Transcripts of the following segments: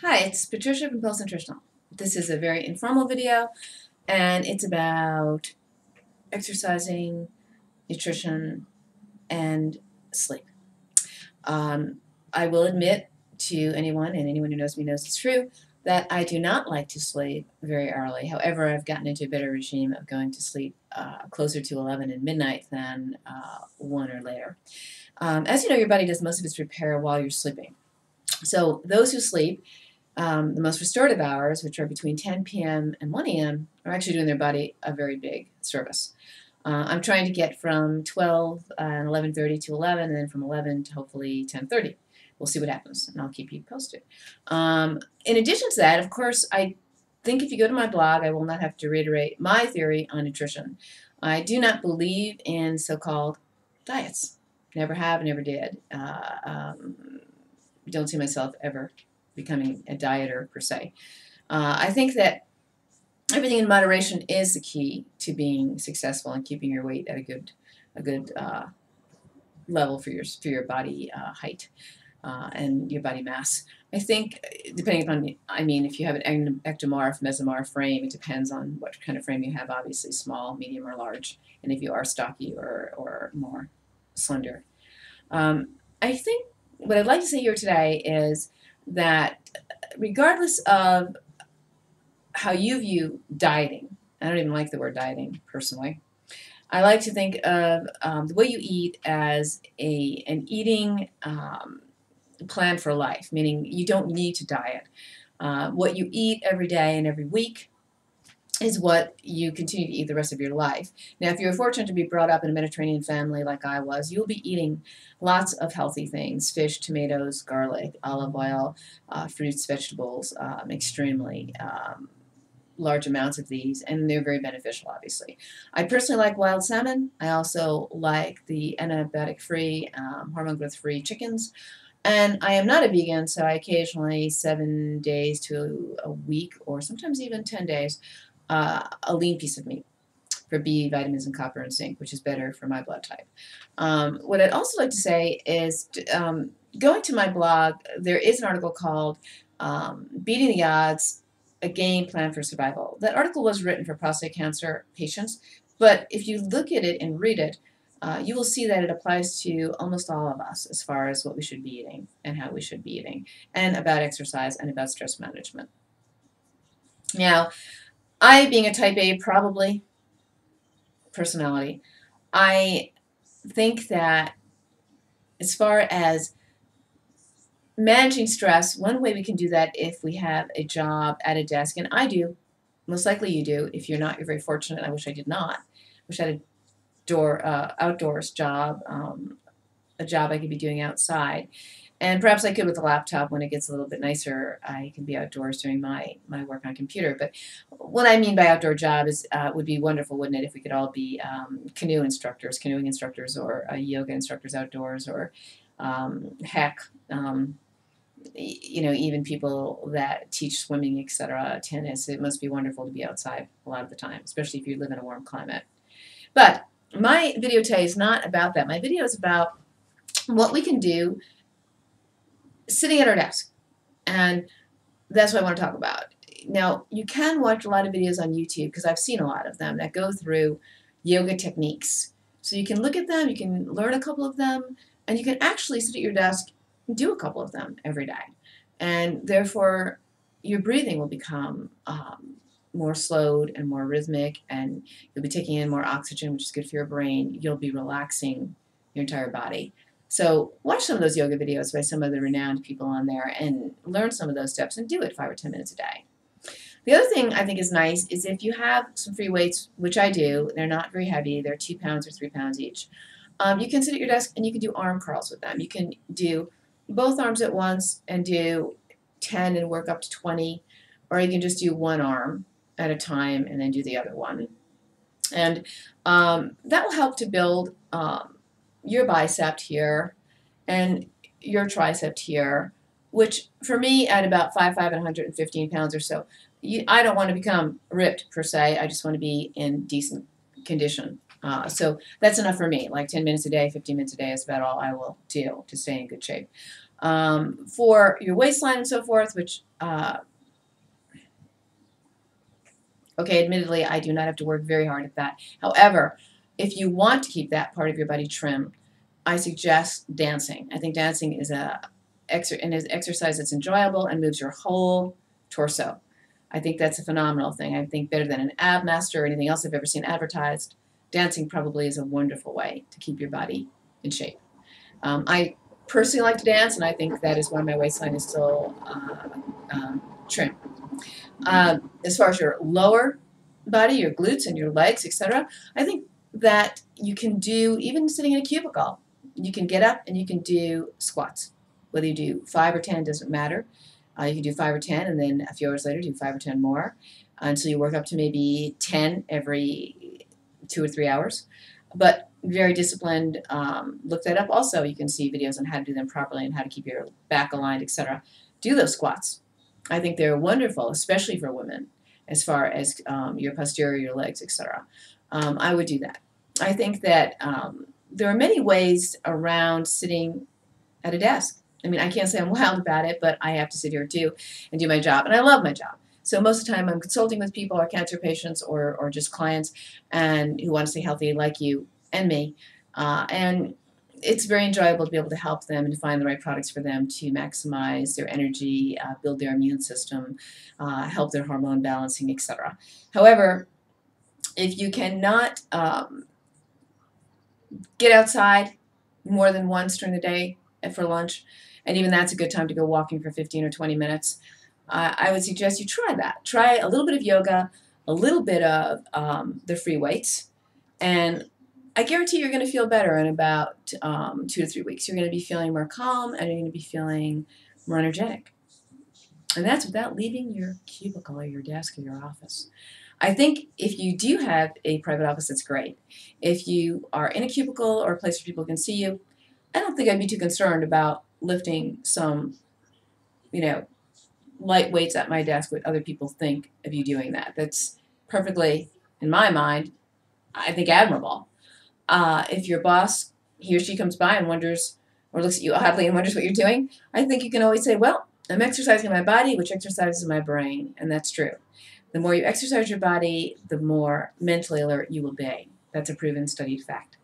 Hi, it's Patricia from Nutritional. This is a very informal video, and it's about exercising, nutrition, and sleep. Um, I will admit to anyone, and anyone who knows me knows it's true, that I do not like to sleep very early. However, I've gotten into a better regime of going to sleep closer to 11 and midnight than 1 or later. As you know, your body does most of its repair while you're sleeping. So those who sleep the most restorative hours, which are between 10 p.m. and 1 a.m., are actually doing their body a very big service. I'm trying to get from 12 and 11:30 to 11, and then from 11 to hopefully 10:30. We'll see what happens, and I'll keep you posted. In addition to that, of course, I think if you go to my blog, I will not have to reiterate my theory on nutrition. I do not believe in so-called diets. Never have, never did. Don't see myself ever becoming a dieter per se. I think that everything in moderation is the key to being successful and keeping your weight at a good level for your body height and your body mass. I think depending upon, if you have an ectomorph, mesomorph frame, it depends on what kind of frame you have. Obviously, small, medium, or large, and if you are stocky or more slender. I think what I'd like to say here today is that regardless of how you view dieting, I don't even like the word dieting personally. I like to think of the way you eat as an eating plan for life, meaning you don't need to diet. What you eat every day and every week is what you continue to eat the rest of your life. Now, if you're fortunate to be brought up in a Mediterranean family like I was, you'll be eating lots of healthy things: fish, tomatoes, garlic, olive oil, fruits, vegetables, extremely large amounts of these, and they're very beneficial, obviously. I personally like wild salmon. I also like the antibiotic-free, hormone growth-free chickens. And I am not a vegan, so I occasionally, 7 days to a week, or sometimes even 10 days, a lean piece of meat for B vitamins and copper and zinc, which is better for my blood type. What I'd also like to say is going to my blog, there is an article called Beating the Odds, a Game Plan for Survival. That article was written for prostate cancer patients, but if you look at it and read it, you will see that it applies to almost all of us as far as what we should be eating and how we should be eating, and about exercise and about stress management. Now, I, being a type A probably personality, I think that as far as managing stress, one way we can do that if we have a job at a desk, and I do, most likely you do. If you're not, you're very fortunate. I wish I did not. I wish I had a outdoors job, a job I could be doing outside. And perhaps I could with a laptop. When it gets a little bit nicer, I can be outdoors doing my work on computer. But what I mean by outdoor job is would be wonderful, wouldn't it, if we could all be canoeing instructors, or yoga instructors outdoors, or heck, even people that teach swimming, etc., tennis. It must be wonderful to be outside a lot of the time, especially if you live in a warm climate. But my video today is not about that. My video is about what we can do sitting at our desk, and that's what I want to talk about. Now, you can watch a lot of videos on YouTube, because I've seen a lot of them that go through yoga techniques. So you can look at them, you can learn a couple of them, and you can actually sit at your desk and do a couple of them every day. And therefore, your breathing will become more slowed and more rhythmic, and you'll be taking in more oxygen, which is good for your brain. You'll be relaxing your entire body. So watch some of those yoga videos by some of the renowned people on there and learn some of those steps and do it 5 or 10 minutes a day. The other thing I think is nice is if you have some free weights, which I do. They're not very heavy. They're 2 pounds or 3 pounds each. You can sit at your desk and you can do arm curls with them. You can do both arms at once and do 10 and work up to 20, or you can just do one arm at a time and then do the other one. And that will help to build your bicep here and your tricep here, which for me at about 5'5" and 115 pounds or so, I don't want to become ripped per se. I just want to be in decent condition. So that's enough for me. Like 10 minutes a day, 15 minutes a day is about all I will do to stay in good shape. For your waistline and so forth, which, okay, admittedly, I do not have to work very hard at that. However, if you want to keep that part of your body trim, I suggest dancing. I think dancing is an exercise that's enjoyable and moves your whole torso. I think that's a phenomenal thing. I think better than an ab master or anything else I've ever seen advertised. Dancing probably is a wonderful way to keep your body in shape. I personally like to dance, and I think that is why my waistline is still trim. As far as your lower body, your glutes and your legs, etc., I think that you can do, even sitting in a cubicle, you can get up and you can do squats. Whether you do 5 or 10 doesn't matter. You can do 5 or 10 and then a few hours later do 5 or 10 more until you work up to maybe 10 every 2 or 3 hours. But very disciplined. Look that up also. You can see videos on how to do them properly and how to keep your back aligned, etc. Do those squats. I think they're wonderful, especially for women, as far as your posterior, your legs, etc. I would do that. I think that there are many ways around sitting at a desk. I mean, I can't say I'm wild about it, but I have to sit here too and do my job, and I love my job. So most of the time I'm consulting with people or cancer patients or just clients and who want to stay healthy like you and me. And it's very enjoyable to be able to help them and to find the right products for them to maximize their energy, build their immune system, help their hormone balancing, etc. However, if you cannot get outside more than once during the day for lunch, and even that's a good time to go walking for 15 or 20 minutes, I would suggest you try that. Try a little bit of yoga, a little bit of the free weights, and I guarantee you're going to feel better in about 2 to 3 weeks. You're going to be feeling more calm and you're going to be feeling more energetic. And that's without leaving your cubicle or your desk or your office. I think if you do have a private office, that's great. If you are in a cubicle or a place where people can see you, I don't think I'd be too concerned about lifting some, light weights at my desk, what other people think of you doing that. That's perfectly, in my mind, I think admirable. If your boss, he or she comes by and wonders or looks at you oddly and wonders what you're doing, I think you can always say, well, I'm exercising my body, which exercises my brain, and that's true. The more you exercise your body, the more mentally alert you will be. That's a proven, studied fact.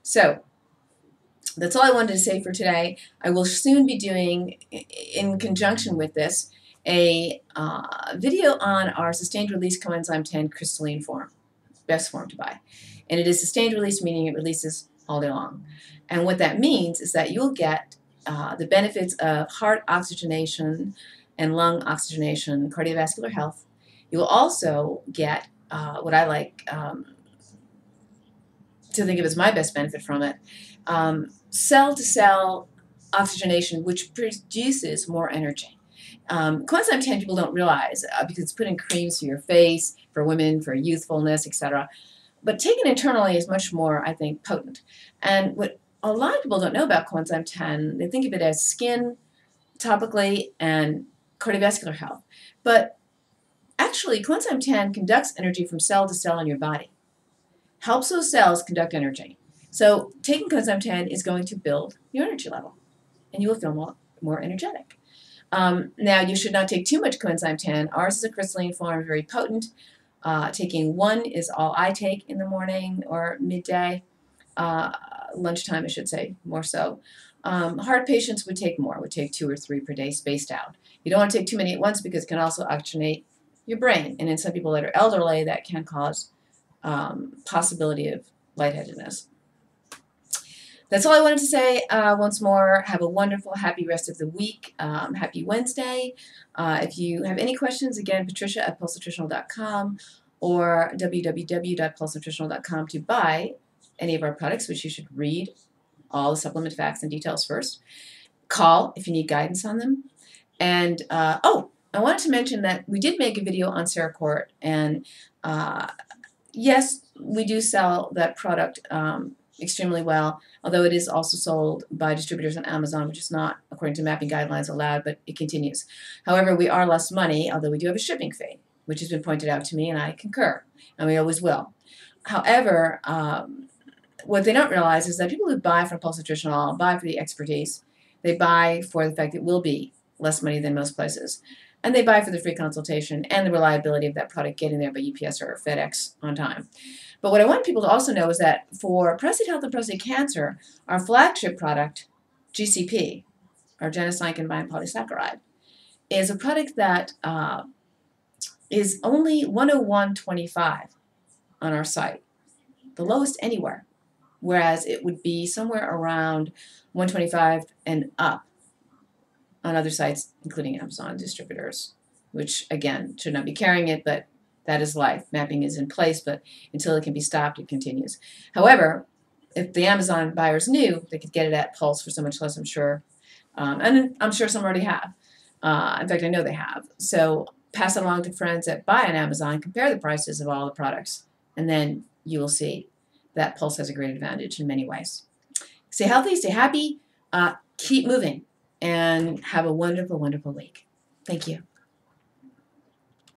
So that's all I wanted to say for today. I will soon be doing, in conjunction with this, a video on our sustained release coenzyme 10 crystalline form, best form to buy. And it is sustained release, meaning it releases all day long. And what that means is that you'll get the benefits of heart oxygenation and lung oxygenation, cardiovascular health. You will also get what I like to think of as my best benefit from it, cell-to-cell oxygenation, which produces more energy. Coenzyme 10 people don't realize because it's put in creams for your face, for women, for youthfulness, etc. But taken internally is much more, I think, potent. And what a lot of people don't know about coenzyme 10, they think of it as skin, topically, and cardiovascular health. But actually, coenzyme 10 conducts energy from cell to cell in your body, helps those cells conduct energy. So taking coenzyme 10 is going to build your energy level, and you will feel more energetic. Now, you should not take too much coenzyme 10. Ours is a crystalline form, very potent. Taking 1 is all I take in the morning or midday, lunchtime, I should say, more so. Heart patients would take more, would take 2 or 3 per day spaced out. You don't want to take too many at once because it can also oxygenate your brain. And in some people that are elderly, that can cause possibility of lightheadedness. That's all I wanted to say. Once more, have a wonderful, happy rest of the week. Happy Wednesday. If you have any questions, again, patricia@pulsenutritional.com or www.pulsenutritional.com to buy any of our products, which you should read all the supplement facts and details first. Call if you need guidance on them. And, I wanted to mention that we did make a video on Cerecort, and yes, we do sell that product extremely well, although it is also sold by distributors on Amazon, which is not, according to mapping guidelines, allowed, but it continues. However, we are less money, although we do have a shipping fee, which has been pointed out to me, and I concur, and we always will. However, what they don't realize is that people who buy from Pulse Nutritional buy for the expertise. They buy for the fact it will be less money than most places. And they buy for the free consultation and the reliability of that product getting there by UPS or FedEx on time. But what I want people to also know is that for prostate health and prostate cancer, our flagship product, GCP, our genistein combined polysaccharide, is a product that is only 101.25 on our site, the lowest anywhere, whereas it would be somewhere around 125 and up on other sites, including Amazon distributors, which again should not be carrying it, but that is life. Mapping is in place, but until it can be stopped, it continues. However, if the Amazon buyers knew, they could get it at Pulse for so much less, I'm sure. And I'm sure some already have. In fact, I know they have. So pass it along to friends that buy on Amazon, compare the prices of all the products, and then you will see that Pulse has a great advantage in many ways. Stay healthy, stay happy, keep moving, and have a wonderful, wonderful week. Thank you.